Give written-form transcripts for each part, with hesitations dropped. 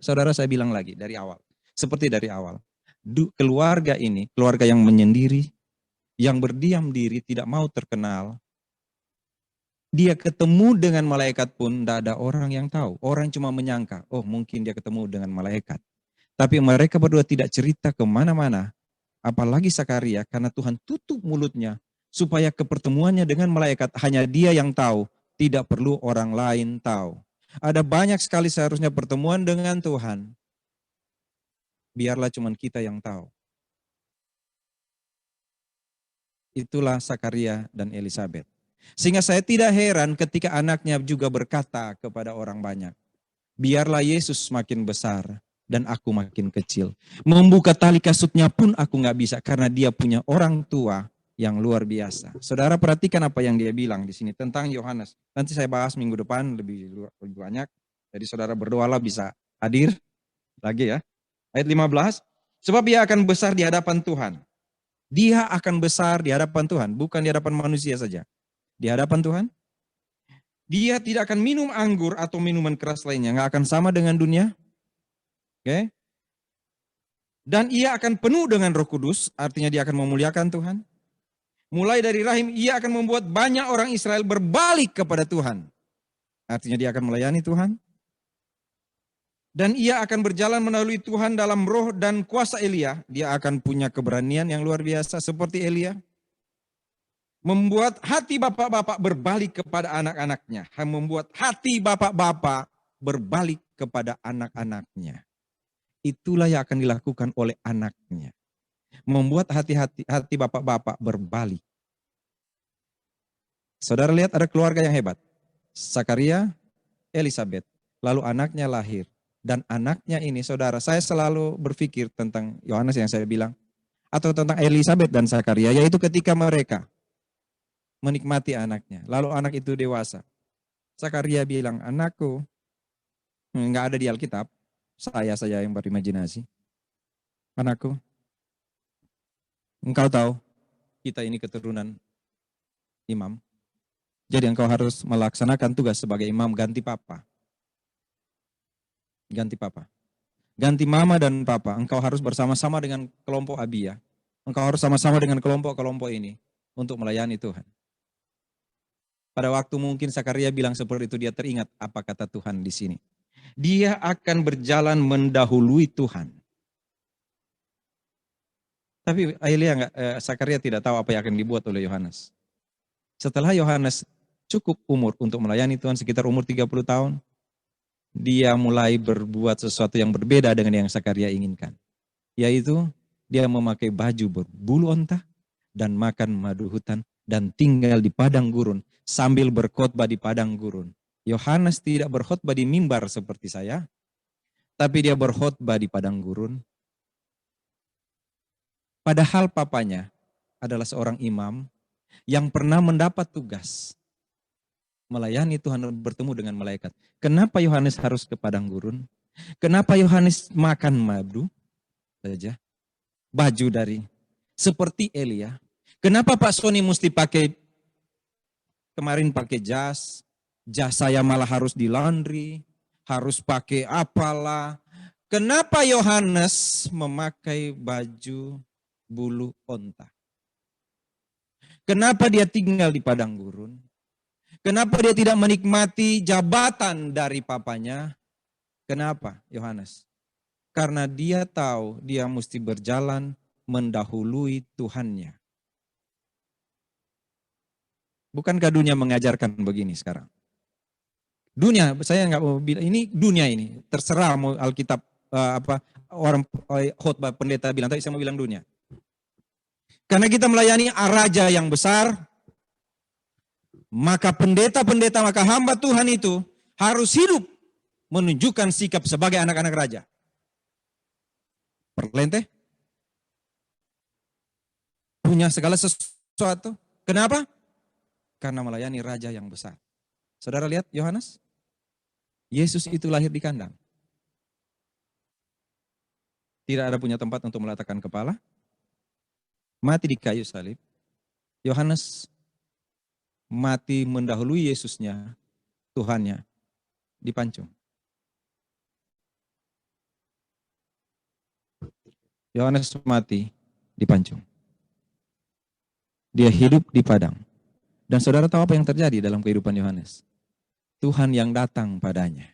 Saudara saya bilang lagi dari awal. Seperti dari awal. Keluarga ini, keluarga yang menyendiri, yang berdiam diri, tidak mau terkenal. Dia ketemu dengan malaikat pun tidak ada orang yang tahu. Orang cuma menyangka, oh mungkin dia ketemu dengan malaikat. Tapi mereka berdua tidak cerita kemana-mana. Apalagi Sakaria, karena Tuhan tutup mulutnya. Supaya kepertemuannya dengan malaikat hanya dia yang tahu. Tidak perlu orang lain tahu. Ada banyak sekali seharusnya pertemuan dengan Tuhan. Biarlah cuma kita yang tahu. Itulah Sakaria dan Elisabet. Sehingga saya tidak heran ketika anaknya juga berkata kepada orang banyak, biarlah Yesus makin besar dan aku makin kecil. Membuka tali kasutnya pun aku nggak bisa karena dia punya orang tua yang luar biasa. Saudara perhatikan apa yang dia bilang di sini tentang Yohanes. Nanti saya bahas minggu depan lebih banyak. Jadi saudara berdoalah bisa hadir lagi ya. Ayat 15, sebab ia akan besar di hadapan Tuhan. Dia akan besar di hadapan Tuhan, bukan di hadapan manusia saja. Di hadapan Tuhan. Dia tidak akan minum anggur atau minuman keras lainnya. Nggak akan sama dengan dunia. Oke. Dan ia akan penuh dengan Roh Kudus, artinya dia akan memuliakan Tuhan. Mulai dari rahim, ia akan membuat banyak orang Israel berbalik kepada Tuhan. Artinya dia akan melayani Tuhan. Dan ia akan berjalan melalui Tuhan dalam roh dan kuasa Elia. Dia akan punya keberanian yang luar biasa seperti Elia. Membuat hati bapak-bapak berbalik kepada anak-anaknya. Membuat hati bapak-bapak berbalik kepada anak-anaknya. Itulah yang akan dilakukan oleh anaknya. Membuat hati bapak-bapak berbalik. Saudara lihat ada keluarga yang hebat. Sakaria, Elisabet. Lalu anaknya lahir. Dan anaknya ini, saudara, saya selalu berpikir tentang Yohanes yang saya bilang. Atau tentang Elisabet dan Sakaria, yaitu ketika mereka menikmati anaknya. Lalu anak itu dewasa. Sakaria bilang, anakku, enggak ada di Alkitab, saya saja yang berimajinasi. Anakku, engkau tahu, kita ini keturunan imam. Jadi engkau harus melaksanakan tugas sebagai imam ganti papa. Ganti papa. Ganti mama dan papa. Engkau harus bersama-sama dengan kelompok Abia. Engkau harus sama-sama dengan kelompok-kelompok ini untuk melayani Tuhan. Pada waktu mungkin Sakaria bilang seperti itu, dia teringat apa kata Tuhan di sini. Dia akan berjalan mendahului Tuhan. Tapi Sakaria tidak tahu apa yang akan dibuat oleh Yohanes. Setelah Yohanes cukup umur untuk melayani Tuhan, sekitar umur 30 tahun, dia mulai berbuat sesuatu yang berbeda dengan yang Sakaria inginkan. Yaitu dia memakai baju berbulu onta dan makan madu hutan dan tinggal di padang gurun sambil berkhotbah di padang gurun. Yohanes tidak berkhotbah di mimbar seperti saya, tapi dia berkhotbah di padang gurun. Padahal papanya adalah seorang imam yang pernah mendapat tugas melayani Tuhan dan bertemu dengan malaikat. Kenapa Yohanes harus ke padang gurun? Kenapa Yohanes makan madu saja? Baju dari seperti Elia. Kenapa Pak Sony mesti kemarin pakai jas saya malah harus di laundry, harus pakai apalah. Kenapa Yohanes memakai baju bulu onta? Kenapa dia tinggal di padang gurun? Kenapa dia tidak menikmati jabatan dari papanya? Kenapa Yohanes? Karena dia tahu dia mesti berjalan mendahului Tuhannya. Bukankah dunia mengajarkan begini sekarang? Dunia, saya nggak mau bilang ini dunia ini. Terserah mau Alkitab orang khotbah pendeta bilang, tapi saya mau bilang dunia. Karena kita melayani raja yang besar, maka pendeta-pendeta, maka hamba Tuhan itu harus hidup menunjukkan sikap sebagai anak-anak raja. Perlente? Punya segala sesuatu. Kenapa? Karena melayani raja yang besar. Saudara lihat Yohanes? Yesus itu lahir di kandang. Tidak ada punya tempat untuk meletakkan kepala. Mati di kayu salib. Yohanes mati mendahului Yesusnya, Tuhannya, dipancung. Yohanes mati dipancung. Dia hidup di padang. Dan saudara tahu apa yang terjadi dalam kehidupan Yohanes? Tuhan yang datang padanya.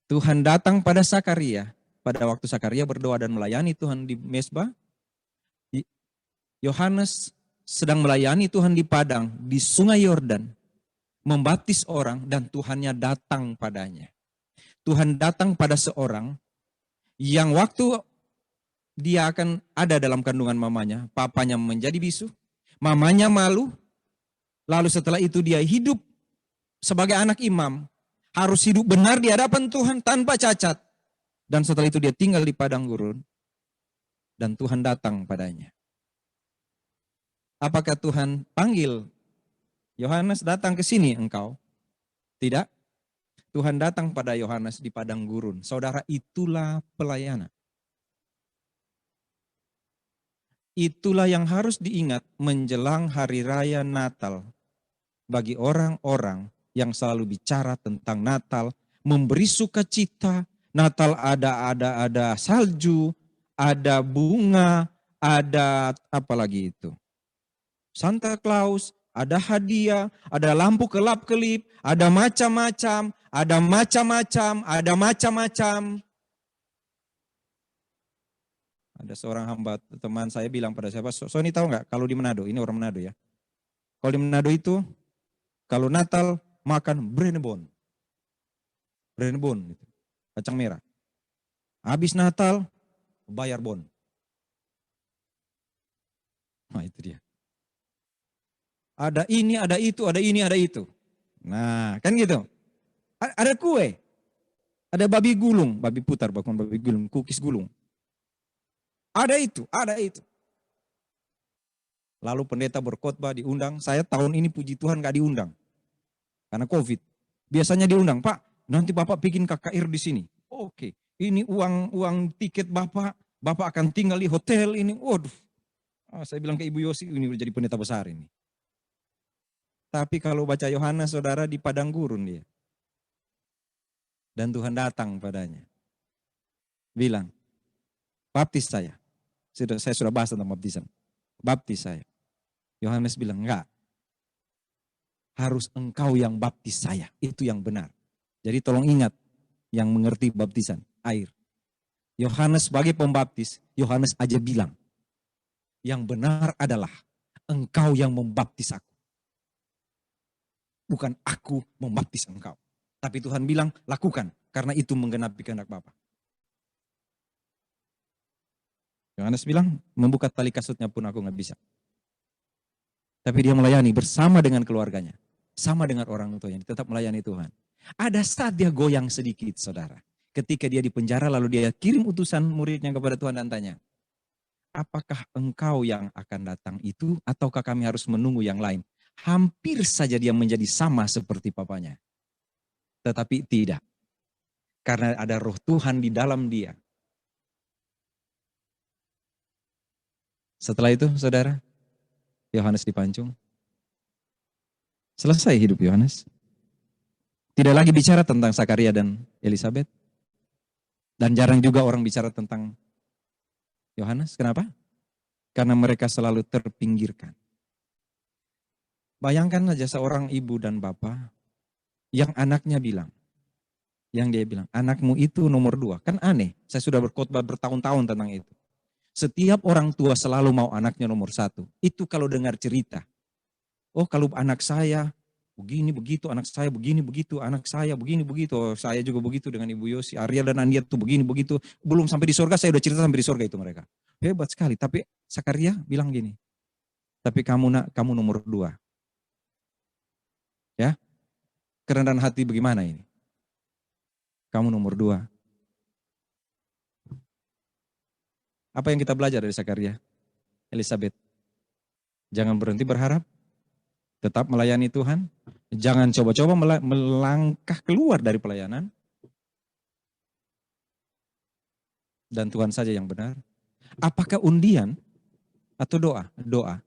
Tuhan datang pada Sakaria. Pada waktu Sakaria berdoa dan melayani Tuhan di Mesbah, Yohanes sedang melayani Tuhan di padang, di sungai Yordan, membaptis orang dan Tuhannya datang padanya. Tuhan datang pada seorang yang waktu dia akan ada dalam kandungan mamanya, papanya menjadi bisu, mamanya malu, lalu setelah itu dia hidup sebagai anak imam, harus hidup benar di hadapan Tuhan tanpa cacat. Dan setelah itu dia tinggal di padang gurun dan Tuhan datang padanya. Apakah Tuhan panggil Yohanes datang ke sini engkau? Tidak. Tuhan datang pada Yohanes di padang gurun. Saudara, itulah pelayanan. Itulah yang harus diingat menjelang hari raya Natal. Bagi orang-orang yang selalu bicara tentang Natal, memberi sukacita. Natal ada salju, ada bunga, ada apa lagi itu? Santa Claus, ada hadiah, ada lampu kelap-kelip, ada macam-macam, ada macam-macam, ada macam-macam. Ada seorang hamba teman saya bilang pada saya, Sony tahu nggak kalau di Manado, ini orang Manado ya. Kalau di Manado itu, kalau Natal makan brenebon. Brenebon, kacang merah. Habis Natal, bayar bon. Nah itu dia. Ada ini, ada itu, ada ini, ada itu. Nah kan gitu. Ada kue. Ada babi gulung, babi putar, bukan babi gulung, kukis gulung. Ada itu, ada itu. Lalu pendeta berkhotbah diundang, saya tahun ini puji Tuhan gak diundang. Karena COVID. Biasanya diundang, Pak, nanti Bapak bikin KKR di sini. Oke, ini uang tiket Bapak akan tinggal di hotel ini. Waduh, saya bilang ke Ibu Yosi, ini udah jadi pendeta besar ini. Tapi kalau baca Yohanes, saudara, di padang gurun dia. Dan Tuhan datang padanya. Bilang, baptis saya. Saya sudah bahas tentang baptisan. Baptis saya. Yohanes bilang, enggak. Harus engkau yang baptis saya. Itu yang benar. Jadi tolong ingat yang mengerti baptisan, air. Yohanes sebagai pembaptis, Yohanes aja bilang, yang benar adalah engkau yang membaptis aku. Bukan aku membaptis engkau. Tapi Tuhan bilang, lakukan. Karena itu menggenapi kehendak Bapa. Yohanes bilang, membuka tali kasutnya pun aku gak bisa. Tapi dia melayani bersama dengan keluarganya. Sama dengan orang tuanya, tetap melayani Tuhan. Ada saat dia goyang sedikit, saudara. Ketika dia di penjara, lalu dia kirim utusan muridnya kepada Tuhan dan tanya, apakah engkau yang akan datang itu, ataukah kami harus menunggu yang lain? Hampir saja dia menjadi sama seperti papanya. Tetapi tidak. Karena ada roh Tuhan di dalam dia. Setelah itu, saudara, Yohanes dipancung. Selesai hidup Yohanes. Tidak lagi bicara tentang Sakaria dan Elisabet. Dan jarang juga orang bicara tentang Yohanes. Kenapa? Karena mereka selalu terpinggirkan. Bayangkan saja seorang ibu dan bapak yang anaknya bilang, yang dia bilang, anakmu itu nomor 2. Kan aneh, saya sudah berkhotbah bertahun-tahun tentang itu. Setiap orang tua selalu mau anaknya nomor 1. Itu kalau dengar cerita. Oh kalau anak saya begini begitu, anak saya begini begitu, anak saya begini begitu. Oh, saya juga begitu dengan Ibu Yosi, Ariel dan Andia tuh begini begitu. Belum sampai di surga, saya udah cerita sampai di surga itu mereka. Hebat sekali, tapi Sakaria bilang gini, tapi kamu nomor 2. Ya, kerendahan hati bagaimana ini? Kamu nomor 2. Apa yang kita belajar dari Sakaria? Elisabet, jangan berhenti berharap, tetap melayani Tuhan, jangan coba-coba melangkah keluar dari pelayanan, dan Tuhan saja yang benar. Apakah undian atau doa? Doa.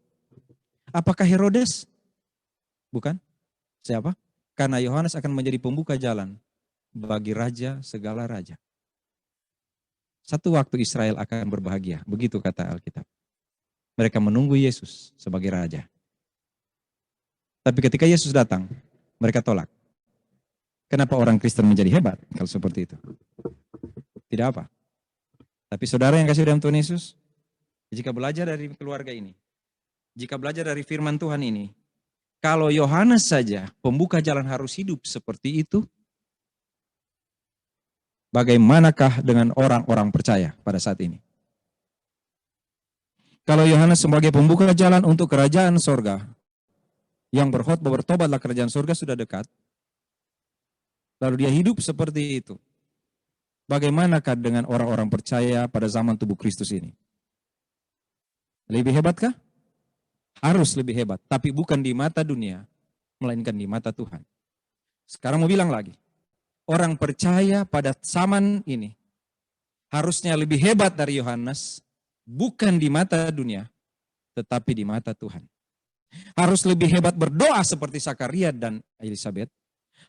Apakah Herodes? Bukan. Siapa? Karena Yohanes akan menjadi pembuka jalan bagi raja segala raja. Satu waktu Israel akan berbahagia. Begitu kata Alkitab. Mereka menunggu Yesus sebagai raja. Tapi ketika Yesus datang, mereka tolak. Kenapa orang Kristen menjadi hebat kalau seperti itu? Tidak apa. Tapi saudara yang kasih dalam Tuhan Yesus, jika belajar dari keluarga ini, jika belajar dari firman Tuhan ini, kalau Yohanes saja pembuka jalan harus hidup seperti itu, bagaimanakah dengan orang-orang percaya pada saat ini? Kalau Yohanes sebagai pembuka jalan untuk kerajaan sorga, yang berkhotbah bertobatlah kerajaan surga sudah dekat. Lalu dia hidup seperti itu. Bagaimanakah dengan orang-orang percaya pada zaman tubuh Kristus ini? Lebih hebatkah? Harus lebih hebat. Tapi bukan di mata dunia, melainkan di mata Tuhan. Sekarang mau bilang lagi. Orang percaya pada zaman ini harusnya lebih hebat dari Yohanes. Bukan di mata dunia, tetapi di mata Tuhan. Harus lebih hebat berdoa seperti Sakaria dan Elisabet.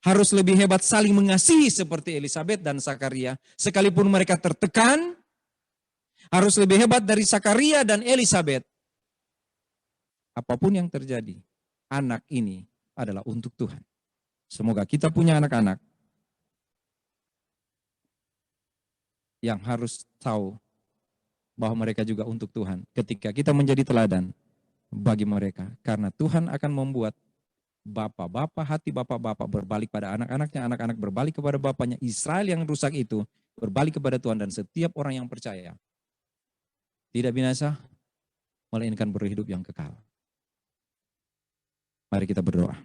Harus lebih hebat saling mengasihi seperti Elisabet dan Sakaria. Sekalipun mereka tertekan, harus lebih hebat dari Sakaria dan Elisabet. Apapun yang terjadi, anak ini adalah untuk Tuhan. Semoga kita punya anak-anak yang harus tahu bahwa mereka juga untuk Tuhan. Ketika kita menjadi teladan bagi mereka. Karena Tuhan akan membuat bapak-bapak, hati bapak-bapak berbalik pada anak-anaknya, anak-anak berbalik kepada bapaknya. Israel yang rusak itu berbalik kepada Tuhan, dan setiap orang yang percaya tidak binasa, melainkan berhidup yang kekal. Mari kita berdoa.